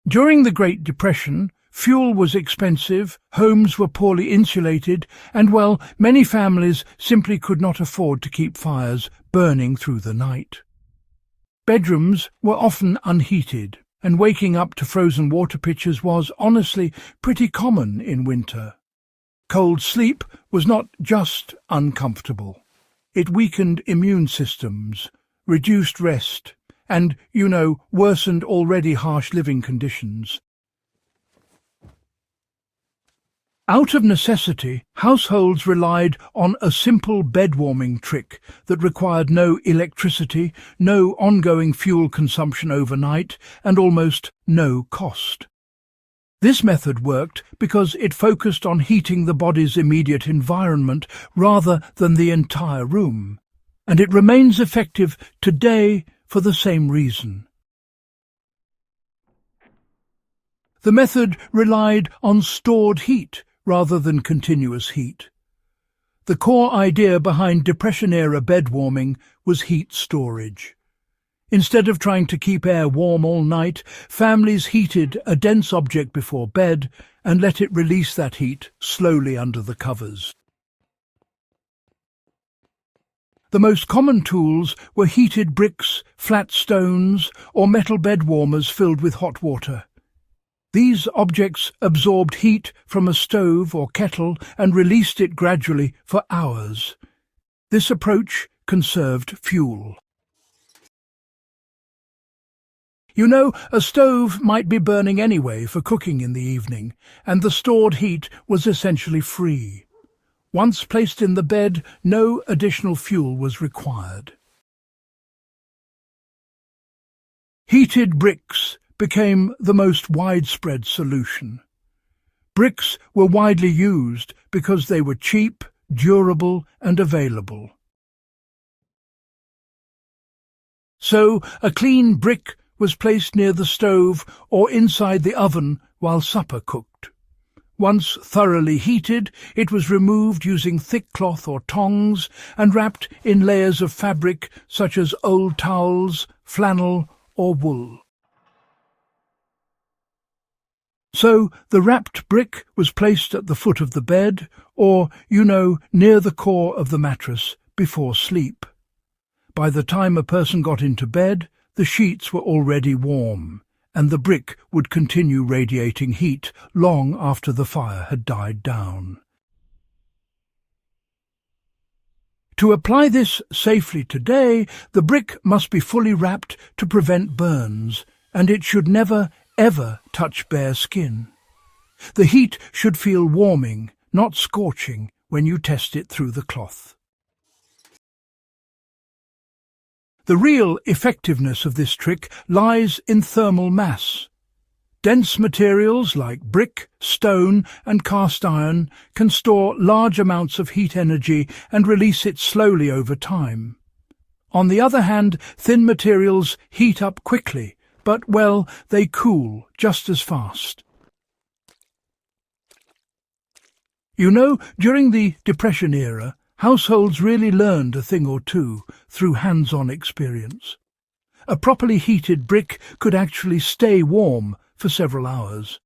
During the Great Depression, fuel was expensive, homes were poorly insulated, and, well, many families simply could not afford to keep fires burning through the night. Bedrooms were often unheated, and waking up to frozen water pitchers was, honestly, pretty common in winter. Cold sleep was not just uncomfortable. It weakened immune systems, reduced rest, and, worsened already harsh living conditions. Out of necessity, households relied on a simple bed-warming trick that required no electricity, no ongoing fuel consumption overnight, and almost no cost. This method worked because it focused on heating the body's immediate environment rather than the entire room, and it remains effective today for the same reason. The method relied on stored heat rather than continuous heat. The core idea behind Depression-era bed warming was heat storage. Instead of trying to keep air warm all night, families heated a dense object before bed and let it release that heat slowly under the covers. The most common tools were heated bricks, flat stones, or metal bed warmers filled with hot water. These objects absorbed heat from a stove or kettle and released it gradually for hours. This approach conserved fuel. A stove might be burning anyway for cooking in the evening, and the stored heat was essentially free. Once placed in the bed, no additional fuel was required. Heated bricks became the most widespread solution. Bricks were widely used because they were cheap, durable, and available. So a clean brick was placed near the stove or inside the oven while supper cooked. Once thoroughly heated, it was removed using thick cloth or tongs and wrapped in layers of fabric such as old towels, flannel, or wool. So the wrapped brick was placed at the foot of the bed or, near the core of the mattress before sleep. By the time a person got into bed, the sheets were already warm, and the brick would continue radiating heat long after the fire had died down. To apply this safely today, the brick must be fully wrapped to prevent burns, and it should never, ever touch bare skin. The heat should feel warming, not scorching, when you test it through the cloth. The real effectiveness of this trick lies in thermal mass. Dense materials like brick, stone, and cast iron can store large amounts of heat energy and release it slowly over time. On the other hand, thin materials heat up quickly, but, they cool just as fast. During the Depression era, households really learned a thing or two through hands-on experience. A properly heated brick could actually stay warm for several hours,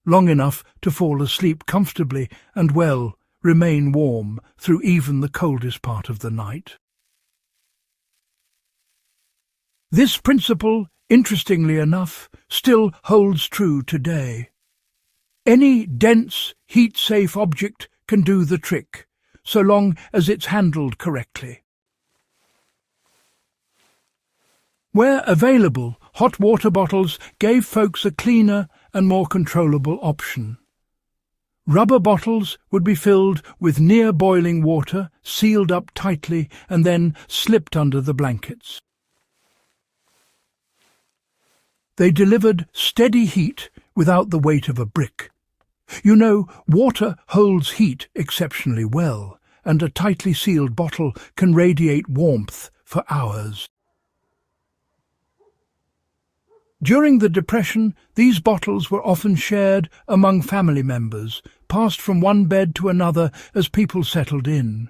long enough to fall asleep comfortably and, remain warm through even the coldest part of the night. This principle, interestingly enough, still holds true today. Any dense, heat-safe object can do the trick, so long as it's handled correctly. Where available, hot water bottles gave folks a cleaner and more controllable option. Rubber bottles would be filled with near-boiling water, sealed up tightly, and then slipped under the blankets. They delivered steady heat without the weight of a brick. Water holds heat exceptionally well, and a tightly sealed bottle can radiate warmth for hours. During the Depression, these bottles were often shared among family members, passed from one bed to another as people settled in.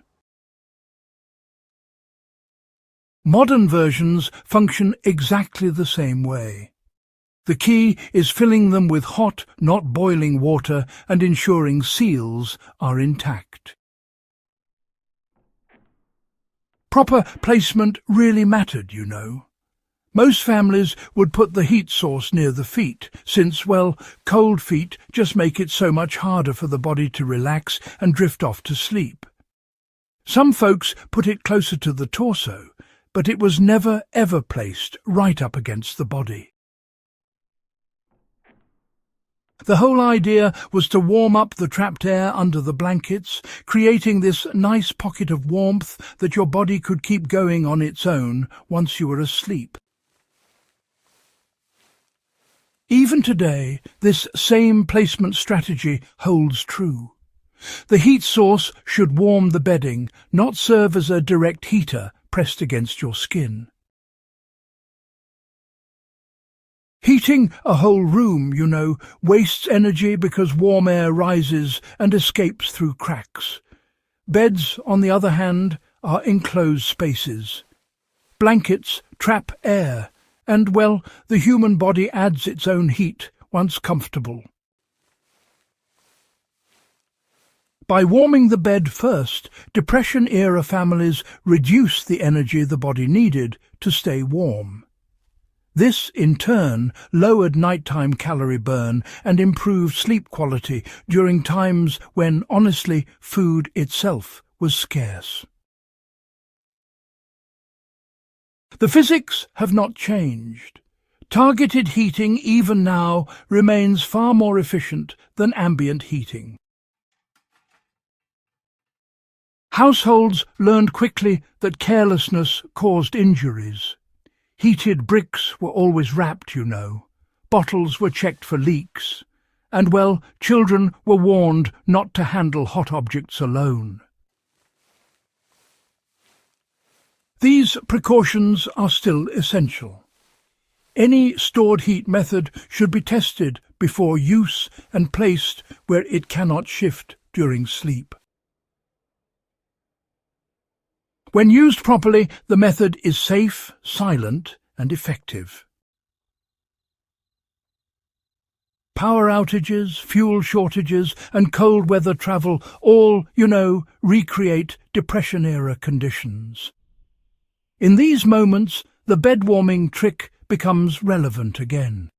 Modern versions function exactly the same way. The key is filling them with hot, not boiling water and ensuring seals are intact. Proper placement really mattered, you know. Most families would put the heat source near the feet, since, well, cold feet just make it so much harder for the body to relax and drift off to sleep. Some folks put it closer to the torso, but it was never ever placed right up against the body. The whole idea was to warm up the trapped air under the blankets, creating this nice pocket of warmth that your body could keep going on its own once you were asleep. Even today, this same placement strategy holds true. The heat source should warm the bedding, not serve as a direct heater pressed against your skin. Heating a whole room, you know, wastes energy because warm air rises and escapes through cracks. Beds, on the other hand, are enclosed spaces. Blankets trap air, and, well, the human body adds its own heat once comfortable. By warming the bed first, Depression-era families reduced the energy the body needed to stay warm. This, in turn, lowered nighttime calorie burn and improved sleep quality during times when, honestly, food itself was scarce. The physics have not changed. Targeted heating, even now, remains far more efficient than ambient heating. Households learned quickly that carelessness caused injuries. Heated bricks were always wrapped, you know. Bottles were checked for leaks. And, well, children were warned not to handle hot objects alone. These precautions are still essential. Any stored heat method should be tested before use and placed where it cannot shift during sleep. When used properly, the method is safe, silent, and effective. Power outages, fuel shortages, and cold weather travel all, you know, recreate Depression-era conditions. In these moments, the bed-warming trick becomes relevant again.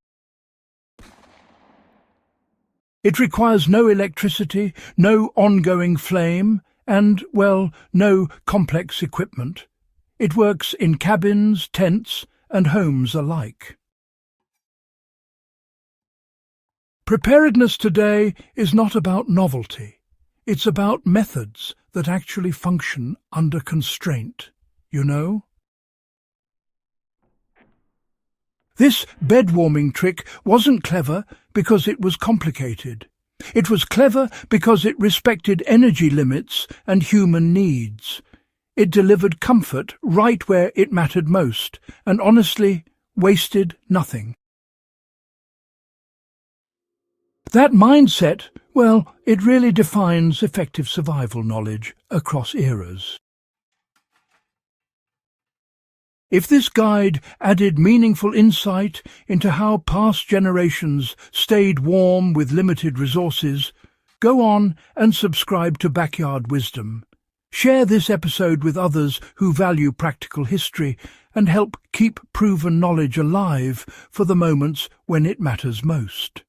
It requires no electricity, no ongoing flame, and, well, no complex equipment. It works in cabins, tents, and homes alike. Preparedness today is not about novelty. It's about methods that actually function under constraint, you know? This bed-warming trick wasn't clever because it was complicated. It was clever because it respected energy limits and human needs. It delivered comfort right where it mattered most, and honestly, wasted nothing. That mindset, well, it really defines effective survival knowledge across eras. If this guide added meaningful insight into how past generations stayed warm with limited resources, go on and subscribe to Backyard Wisdom. Share this episode with others who value practical history and help keep proven knowledge alive for the moments when it matters most.